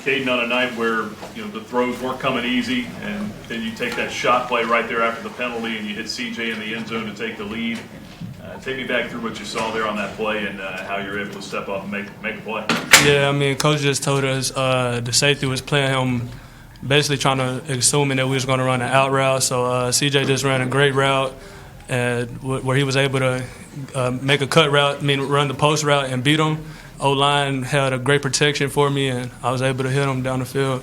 Kaidon, on a night where the throws weren't coming easy, and then you take that shot play right there after the penalty, and you hit CJ in the end zone to take the lead. Take me back through what you saw there on that play and how you were able to step up and make a play. Yeah, I mean, Coach just told us the safety was playing him, basically trying to assuming that we was going to run an out route. So CJ just ran a great route, where he was able to make a cut route, run the post route and beat him. O-line had a great protection for me, and I was able to hit him down the field.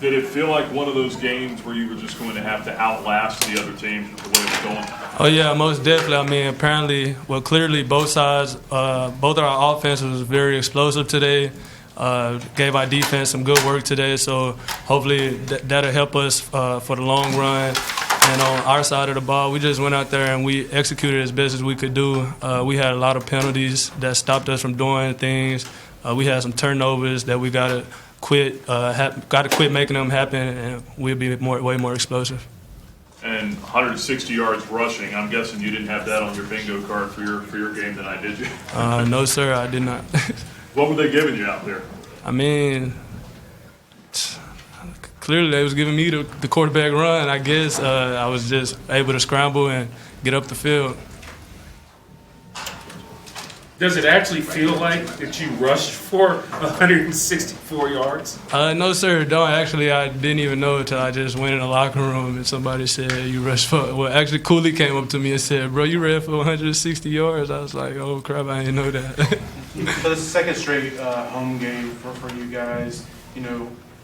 Did it feel like one of those games where you were just going to have to outlast the other team the way it was going? Oh, yeah, most definitely. I mean, clearly both sides, both our offenses was very explosive today. Gave our defense some good work today, so hopefully that'll help us for the long run. And on our side of the ball, we just went out there and we executed as best as we could do. We had a lot of penalties that stopped us from doing things. We had some turnovers that we got to quit making them happen, and we'll be way more explosive. And 160 yards rushing. I'm guessing you didn't have that on your bingo card for your game tonight, did you? No, sir, I did not. What were they giving you out there? I mean, clearly they was giving me the quarterback run. I guess I was just able to scramble and get up the field. Does it actually feel like that you rushed for 164 yards? No, sir, don't. Actually, I didn't even know until I just went in the locker room and somebody said, you rushed for. Well, actually, Cooley came up to me and said, bro, you ran for 160 yards. I was like, oh, crap, I didn't know that. So the second straight home game for you guys,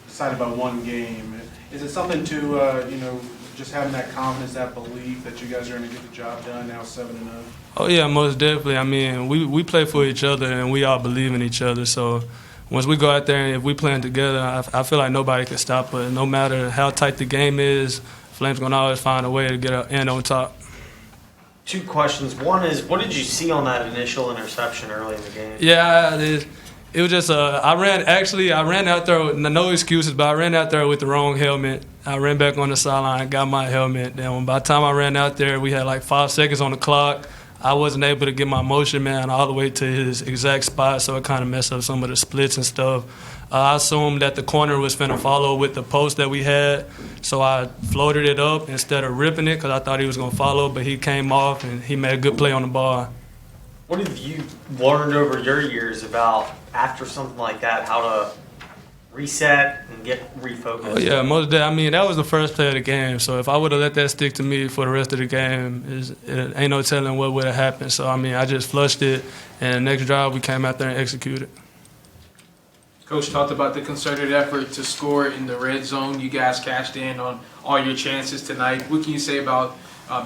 decided by one game. Is it something to, just having that confidence, that belief that you guys are going to get the job done now 7-0? Oh, yeah, most definitely. I mean, we play for each other and we all believe in each other. So once we go out there and if we playing together, I feel like nobody can stop us. No matter how tight the game is, Flames going to always find a way to get in on top. Two questions. One is, what did you see on that initial interception early in the game? Yeah, it was just I ran out there with no excuses, but I ran out there with the wrong helmet. I ran back on the sideline, got my helmet. Then by the time I ran out there, we had like 5 seconds on the clock. I wasn't able to get my motion man all the way to his exact spot, so it kind of messed up some of the splits and stuff. I assumed that the corner was finna follow with the post that we had, so I floated it up instead of ripping it because I thought he was gonna follow, but he came off and he made a good play on the ball. What have you learned over your years about, after something like that, how to reset and get refocused? Oh, yeah, most of that. I mean, that was the first play of the game, so if I would have let that stick to me for the rest of the game, it ain't no telling what would have happened. So, I mean, I just flushed it, and the next drive we came out there and executed. Coach talked about the concerted effort to score in the red zone. You guys cashed in on all your chances tonight. What can you say about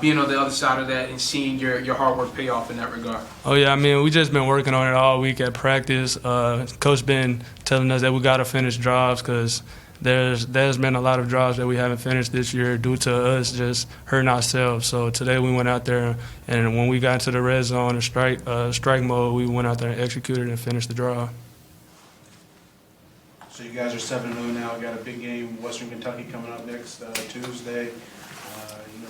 being on the other side of that and seeing your hard work pay off in that regard? Oh, yeah, I mean, we just been working on it all week at practice. Coach been telling us that we got to finish drives because there's been a lot of drives that we haven't finished this year due to us just hurting ourselves. So today we went out there, and when we got into the red zone and strike mode, we went out there and executed and finished the drive. So you guys are 7-0 now. Got a big game, Western Kentucky, coming up next Tuesday.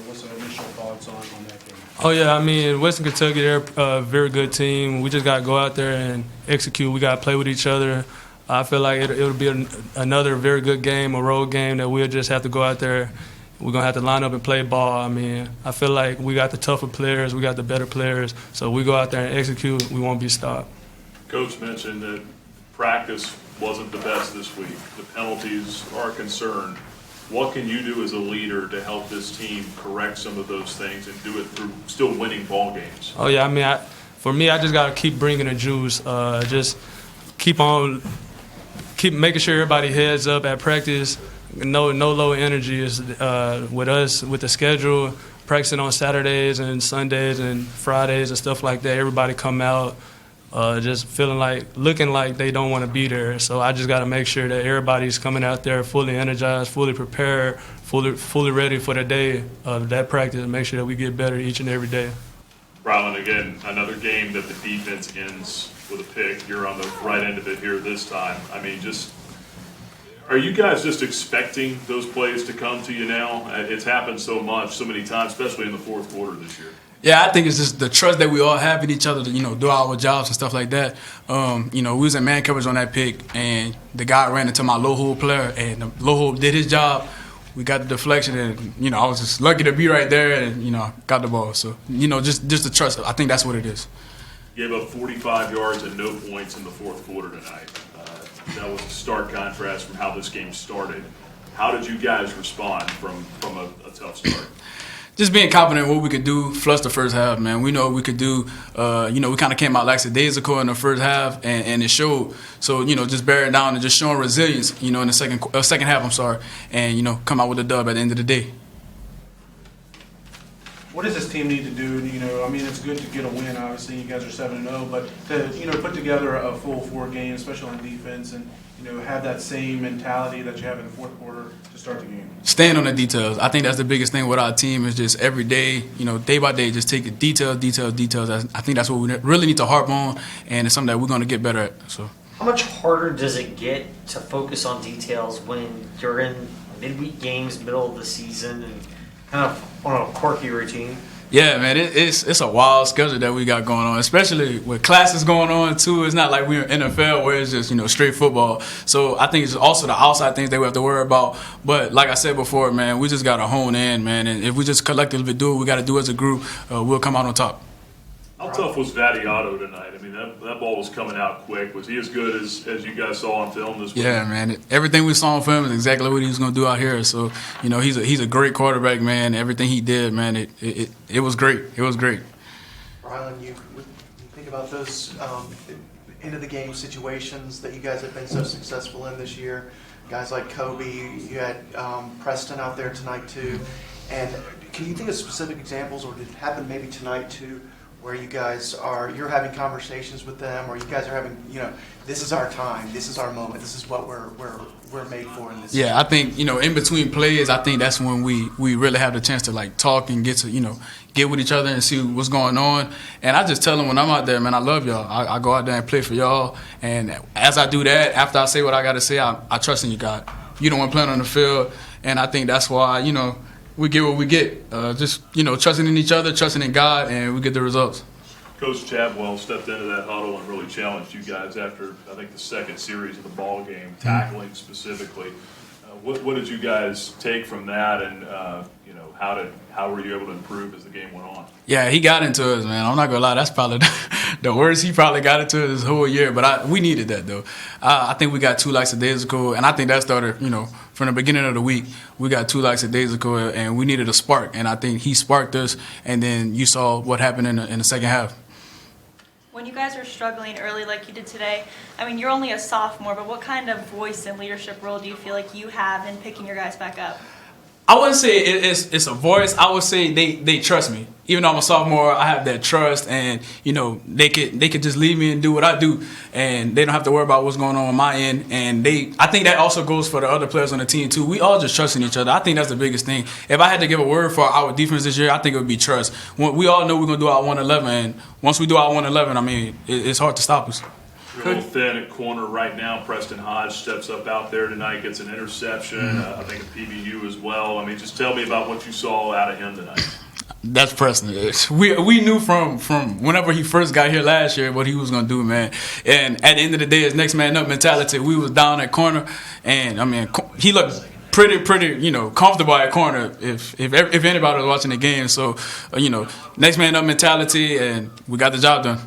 What's the initial thoughts on that game? Oh, yeah, I mean, Western Kentucky, they're a very good team. We just got to go out there and execute. We got to play with each other. I feel like it'll be another very good game, a road game that we'll just have to go out there. We're going to have to line up and play ball. I mean, I feel like we got the tougher players, we got the better players, so we go out there and execute, we won't be stopped. Coach mentioned that practice wasn't the best this week. The penalties are a concern. What can you do as a leader to help this team correct some of those things and do it through still winning ball games? Oh, yeah, I mean, for me, I just got to keep bringing the juice. Just keep making sure everybody heads up at practice. No low energy is with us, with the schedule, practicing on Saturdays and Sundays and Fridays and stuff like that. Everybody come out just looking like they don't want to be there. So I just got to make sure that everybody's coming out there fully energized, fully prepared, fully ready for the day of that practice, and make sure that we get better each and every day. Brylan, again, another game that the defense ends with a pick. You're on the right end of it here this time. I mean, are you guys just expecting those plays to come to you now? It's happened so many times, especially in the fourth quarter this year. Yeah, I think it's just the trust that we all have in each other to, do our jobs and stuff like that. We was in man coverage on that pick, and the guy ran into my low hole player, and the low hole did his job. We got the deflection, and, I was just lucky to be right there and, got the ball. So, just the trust. I think that's what it is. Gave up 45 yards and no points in the fourth quarter tonight. That was a stark contrast from how this game started. How did you guys respond from a tough start? Just being confident in what we could do, flush the first half, man. We know what we could do. We kind of came out lackadaisical in the first half, and it showed. So, just bearing down and just showing resilience, in the second half, and, come out with a dub at the end of the day. What does this team need to do? It's good to get a win. Obviously, you guys are 7-0, but to put together a full 4 games, especially on defense, and have that same mentality that you have in the fourth quarter to start the game. Staying on the details. I think that's the biggest thing with our team is just every day, day by day, just take it details. I think that's what we really need to harp on, and it's something that we're going to get better at. So, How much harder does it get to focus on details when you're in midweek games, middle of the season, and kind of on a quirky routine? Yeah, man, it's a wild schedule that we got going on, especially with classes going on too. It's not like we're in NFL where it's just straight football. So I think it's also the outside things that we have to worry about. But like I said before, man, we just got to hone in, man. And if we just collectively do what we got to do as a group, we'll come out on top. How tough was Vadiato tonight? That ball was coming out quick. Was he as good as you guys saw on film this week? Yeah, man. Everything we saw on film is exactly what he was going to do out here. So, he's a great quarterback, man. Everything he did, man, it was great. It was great. Brylan, you think about those end-of-the-game situations that you guys have been so successful in this year. Guys like Kobe, you had Preston out there tonight too. And can you think of specific examples, or did it happen maybe tonight too, where you're having conversations with them, or you guys are having, this is our time, this is our moment, this is what we're made for in this. Yeah, I think, in between plays, I think that's when we really have the chance to talk and get to, get with each other and see what's going on. And I just tell them when I'm out there, man, I love y'all. I go out there and play for y'all. And as I do that, after I say what I got to say, I trust in you, God. You don't want to play on the field. And I think that's why, we get what we get. Just, trusting in each other, trusting in God, and we get the results. Coach Chadwell stepped into that huddle and really challenged you guys after, I think, the second series of the ball game, tackling specifically. What did you guys take from that, and how were you able to improve as the game went on? Yeah, he got into us, man. I'm not gonna lie, that's probably the worst he probably got into it this whole year. But we needed that though. I think we got 2 lackadaisical, and I think that started, from the beginning of the week. We got 2 lackadaisical, and we needed a spark. And I think he sparked us, and then you saw what happened in the second half. When you guys are struggling early like you did today, you're only a sophomore, but what kind of voice and leadership role do you feel like you have in picking your guys back up? I wouldn't say it's a voice. I would say they trust me. Even though I'm a sophomore, I have that trust, and they could just leave me and do what I do, and they don't have to worry about what's going on my end. And I think that also goes for the other players on the team too. We all just trusting each other. I think that's the biggest thing. If I had to give a word for our defense this year, I think it would be trust. We all know we're gonna do our 111, and once we do our 111, it's hard to stop us. You're a little thin at corner right now. Preston Hodge steps up out there tonight, gets an interception, I think a PBU as well. Just tell me about what you saw out of him tonight. That's Preston. We knew from whenever he first got here last year what he was gonna do, man. And at the end of the day, his next man up mentality. We was down at corner, and he looked pretty comfortable at corner. If anybody was watching the game, so next man up mentality, and we got the job done.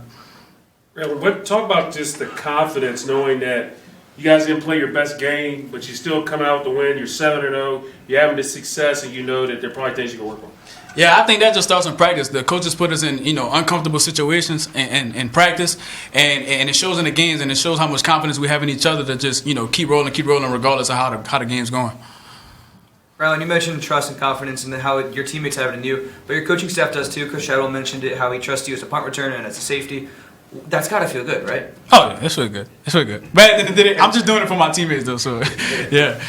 Talk about just the confidence, knowing that you guys didn't play your best game, but you still come out to win. You're 7-0. You're having this success, and you know that there are probably things you can work on. Yeah, I think that just starts in practice. The coaches put us in uncomfortable situations and practice, and it shows in the games, and it shows how much confidence we have in each other to just keep rolling regardless of how the game's going. Brylan, you mentioned trust and confidence and how your teammates have it in you, but your coaching staff does too. Coach Shadwell mentioned it, how he trusts you as a punt returner and as a safety. That's got to feel good, right? Oh, yeah, it's really good. It's really good. But I'm just doing it for my teammates, though, so, yeah.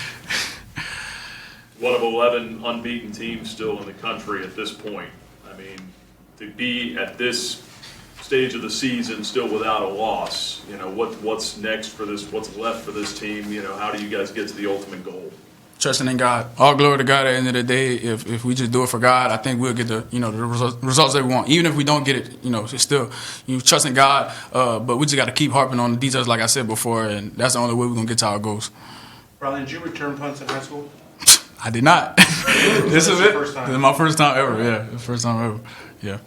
One of 11 unbeaten teams still in the country at this point. To be at this stage of the season still without a loss, what's next for this, what's left for this team? How do you guys get to the ultimate goal? trusting in God. All glory to God at the end of the day. If we just do it for God, I think we'll get the results that we want. Even if we don't get it, it's still trusting God. But we just got to keep harping on the details, like I said before, and that's the only way we're gonna get to our goals. Brylan, did you return punts in high school? I did not. This is your it. first time? This is my first time ever. Yeah, first time ever. Yeah.